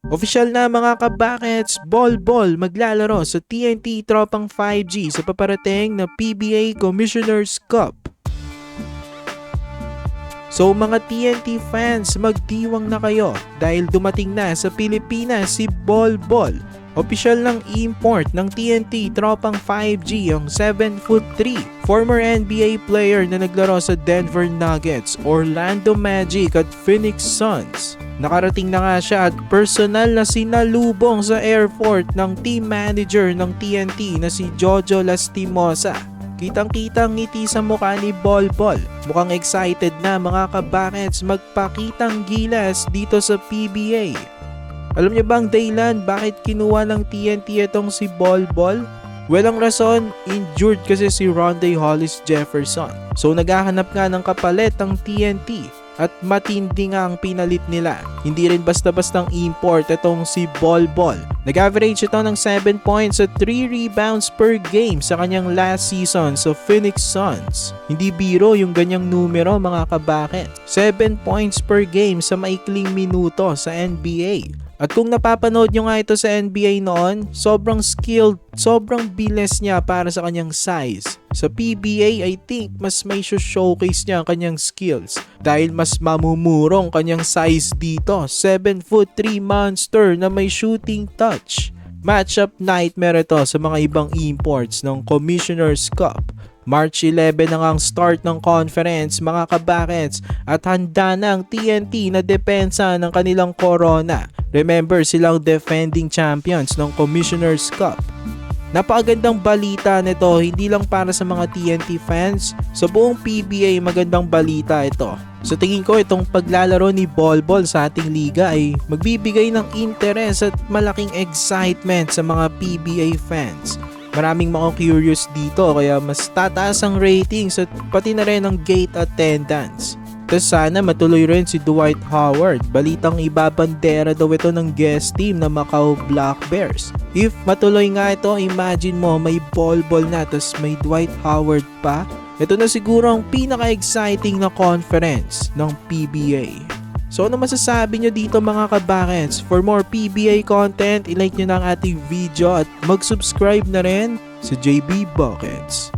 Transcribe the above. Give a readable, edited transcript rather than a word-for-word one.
Official na mga kabakets, Bol maglalaro sa TNT Tropang 5G sa paparating na PBA Commissioner's Cup. So mga TNT fans, magdiwang na kayo dahil dumating na sa Pilipinas si Bol. Opisyal ng import ng TNT Tropang 5G ang 7'3", former NBA player na naglaro sa Denver Nuggets, Orlando Magic at Phoenix Suns. Nakarating na nga siya at personal na sinalubong sa airport ng team manager ng TNT na si Jojo Lastimosa. Kitang-kitang ngiti sa mukha ni Bol. Mukhang excited na mga kabakets magpakitang gilas dito sa PBA. Alam niyo bang dahilan bakit kinuha ng TNT itong si Bol? Walang rason, injured kasi si Rondae Hollis Jefferson. So naghahanap nga ng kapalit ang TNT at matindi nga ang pinalit nila. Hindi rin basta-bastang import itong si Bol. Nag-average ito ng 7 points at 3 rebounds per game sa kanyang last season sa Phoenix Suns. Hindi biro yung ganyang numero mga kabaket. 7 points per game sa maikling minuto sa NBA. At kung napapanood nyo nga ito sa NBA noon, sobrang skilled, sobrang bilis niya para sa kanyang size. Sa PBA, I think mas may showcase niya ang kanyang skills dahil mas mamumurong kanyang size dito. 7'3" monster na may shooting touch. Matchup nightmare ito sa mga ibang imports ng Commissioner's Cup. March 11 na ang start ng conference mga kabakets at handa na ang TNT na depensa ng kanilang corona. Remember, silang defending champions ng Commissioner's Cup. Napakagandang balita nito, hindi lang para sa mga TNT fans. Sa buong PBA, magandang balita ito. Sa tingin ko, itong paglalaro ni Bol sa ating liga ay magbibigay ng interest at malaking excitement sa mga PBA fans. Maraming mga curious dito kaya mas tataas ang ratings at pati na rin ang gate attendance. Tapos sana matuloy rin si Dwight Howard. Balitang ibabandera daw ito ng guest team na Macau Black Bears. If matuloy nga ito, imagine mo may Bol na tapos may Dwight Howard pa. Ito na siguro ang pinaka-exciting na conference ng PBA. So ano masasabi nyo dito mga kabakets? For more PBA content, ilike nyo na ang ating video at mag-subscribe na rin sa JB Buckets.